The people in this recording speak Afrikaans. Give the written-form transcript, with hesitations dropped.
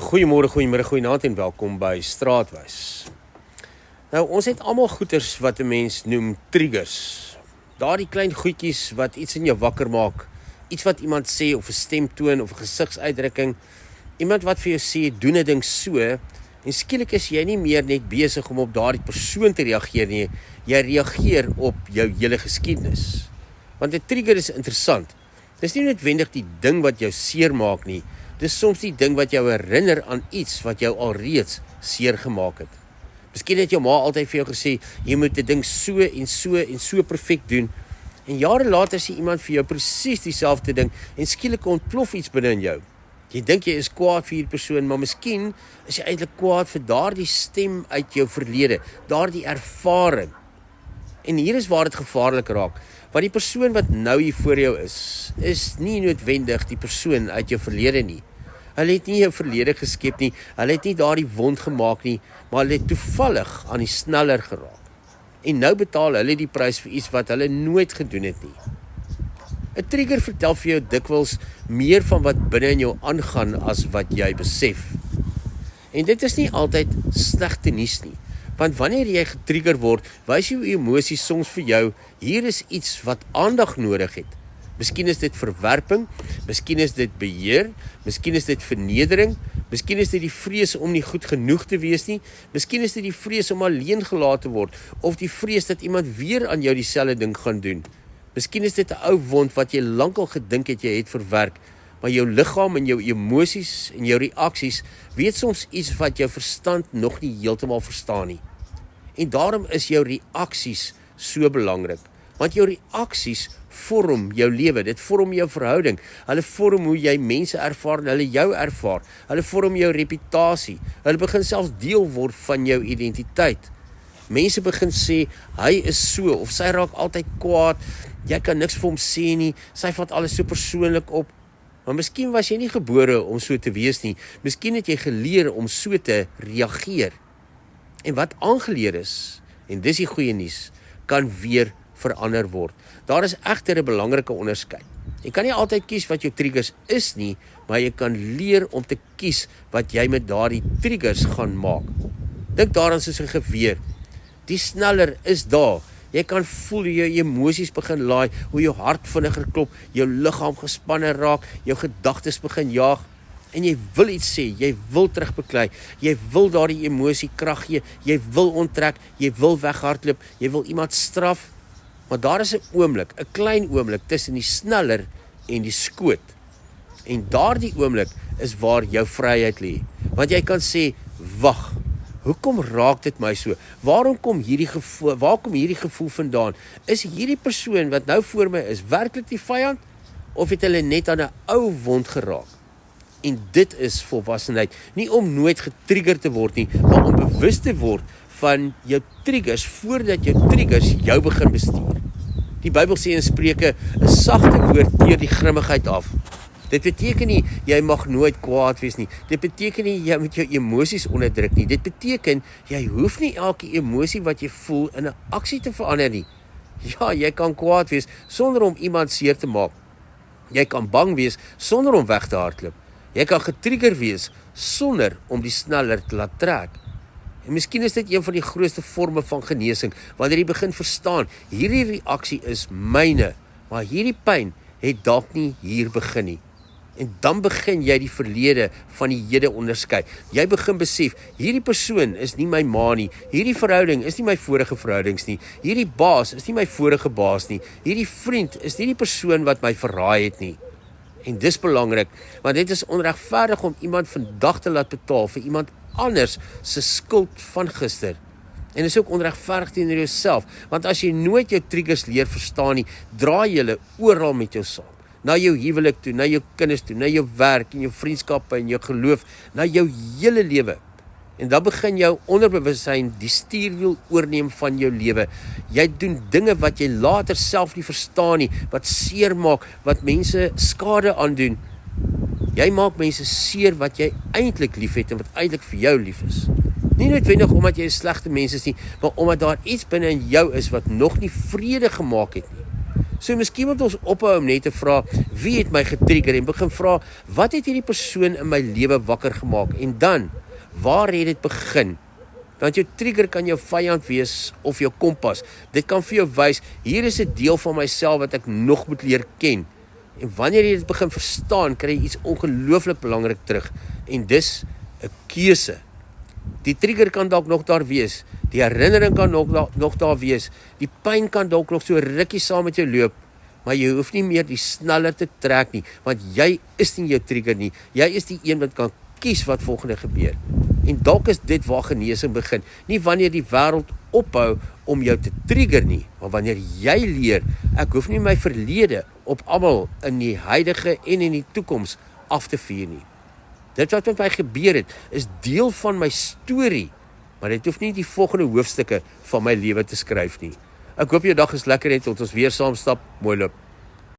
Goeiemôre, goeiemiddag, goeienaand en welkom by Straatwys. Nou, ons het almal goeters wat 'n mens noem triggers. Daardie klein goedjies wat iets in jou wakker maak, iets wat iemand sê of 'n stemtoon of 'n gesigsuitdrukking, iemand wat vir jou sê doen 'n ding so en skielik is jy nie meer net besig om op daardie persoon te reageer nie, jy reageer op jou hele geskiedenis. Want 'n trigger is interessant. Dis nie noodwendig die ding wat jou seer maak nie. Dis soms die ding wat jou herinner aan iets wat jou alreeds seer gemaak het. Miskien het jou ma altyd vir jou gesê, jy moet 'n ding so en so en so perfek doen. En jare later sê iemand vir jou presies dieselfde ding en skielik ontplof iets binne in jou. Jy dink jy is kwaad vir hierdie persoon, maar miskien is jy eintlik kwaad vir daardie stem uit jou verlede, daardie ervaring. En hier is waar dit gevaarlik raak. Want die persoon wat nou hier voor jou is nie noodwendig die persoon uit jou verlede nie. Hulle het nie jou verlede geskep nie, hulle het nie daardie wond gemaak nie, maar hulle het toevallig aan die sneller geraak. En nou betaal hulle die prys vir iets wat hulle nooit gedoen het nie. 'n Trigger vertel vir jou dikwels meer van wat binne in jou aangaan as wat jy besef. En dit is nie altyd slegte nuus nie. Want wanneer jy getrigger word, wys jou emosies soms vir jou, hier is iets wat aandag nodig het. Miskien is dit verwerping, miskien is dit beheer, miskien is dit vernedering, miskien is dit die vrees om nie goed genoeg te wees nie, miskien is dit die vrees om alleen gelaat te word, of die vrees dat iemand weer aan jou dieselfde ding gaan doen. Miskien is dit 'n ou wond wat jy lankal gedink het jy het verwerk, maar jou liggaam en jou emosies en jou reaksies weet soms iets wat jou verstand nog nie heeltemal verstaan nie. En daarom is jou reaksies so belangrik, want jou reaksies vorm jou lewe, dit vorm jou verhouding, hulle vorm hoe jy mense ervaar en hulle jou ervaar, hulle vorm jou reputasie, hulle begin selfs deel word van jou identiteit. Mense begin sê, hy is so, of sy raak altyd kwaad, jy kan niks vir hom sê nie, sy vat alles so persoonlik op, maar miskien was jy nie gebore om so te wees nie, miskien het jy geleer om so te reageer. En wat aangeleer is, en dis die goeie nuus, kan weer verander word. Daar is egter 'n belangrike onderskeid. Jy kan nie altyd kies wat jou triggers is nie, maar jy kan leer om te kies wat jy met daardie triggers gaan maak. Dink daaraan soos 'n geweer. Die sneller is daar. Jy kan voel hoe jou emosies begin laai, hoe jou hart vinniger klop, jou liggaam gespanne raak, jou gedagtes begin jaag. En jy wil iets sê, jy wil terugbeklei, jy wil daardie emosie krag gee, jy wil onttrek, jy wil weghardloop, jy wil iemand straf. Maar daar is 'n oomblik, 'n klein oomblik tussen die sneller en die skoot. En daardie oomblik is waar jou vryheid lê. Want jy kan sê, wag, hoekom raak dit my so? Waar kom hierdie gevoel vandaan? Is hierdie persoon wat nou voor my is, werklik die vyand? Of het hulle net aan 'n ou wond geraak? En dit is volwassenheid, nie om nooit getrigger te word nie, maar om bewus te word van jou triggers, voordat jou triggers jou begin bestuur. Die Bybel sê in Spreuke, 'n sagte woord keer die grimmigheid af. Dit beteken nie, jy mag nooit kwaad wees nie. Dit beteken nie, jy moet jou emosies onderdruk nie. Dit beteken, jy hoef nie elke emosie wat jy voel in 'n aksie te verander nie. Ja, jy kan kwaad wees, sonder om iemand seer te maak. Jy kan bang wees, sonder om weg te hardloop. Jy kan getrigger wees, sonder om die sneller te laat trek. En miskien is dit een van die grootste vorme van genesing, wanneer jy begin verstaan, hierdie reaksie is myne, maar hierdie pyn het dalk nie hier begin nie. En dan begin jy die verlede van die hede onderskei. Jy begin besef, hierdie persoon is nie my ma nie, hierdie verhouding is nie my vorige verhoudings nie, hierdie baas is nie my vorige baas nie, hierdie vriend is nie die persoon wat my verraai het nie. En dis belangrik, want dit is onregverdig om iemand vandag te laat betaal vir iemand anders se skuld van gister. En is ook onregverdig teenoor jouself, want as jy nooit jou triggers leer verstaan nie, draai jy hulle oral met jou saam. Na jou huwelik toe, na jou kinders toe, na jou werk en jou vriendskappe en jou geloof, na jou hele lewe. En dan begin jou onderbewussyn die stuurwiel oorneem van jou lewe. Jy doen dinge wat jy later self nie verstaan nie, wat seer maak, wat mense skade aandoen. Jy maak mense seer wat jy eintlik lief het en wat eintlik vir jou lief is. Nie noodwendig omdat jy 'n slegte mens is nie, maar omdat daar iets binne in jou is wat nog nie vrede gemaak het nie. So miskien moet ons ophou om net te vra, wie het my getrigger, en begin vra, wat het hierdie persoon in my lewe wakker gemaak, en dan, waar het dit begin? Want jou trigger kan jou vyand wees, of jou kompas. Dit kan vir jou wys, hier is 'n deel van myself wat ek nog moet leer ken. En wanneer jy dit begin verstaan, kry jy iets ongelooflik belangrik terug. En dis 'n keuse. Die trigger kan dalk nog daar wees, die herinnering kan nog daar wees, die pyn kan dalk nog so rukkie saam met jou loop, maar jy hoef nie meer die sneller te trek nie, want jy is nie jou trigger nie, jy is die een wat kan kies wat volgende gebeur. En dalk is dit waar genesing begin, nie wanneer die wêreld ophou om jou te trigger nie, maar wanneer jy leer, ek hoef nie my verlede op almal in die huidige en in die toekoms af te vier nie. Dit wat met my gebeur het, is deel van my storie, maar dit hoef nie die volgende hoofstukke van my lewe te skryf nie. Ek hoop jou dag is lekker en tot ons weer saam stap, mooi loop.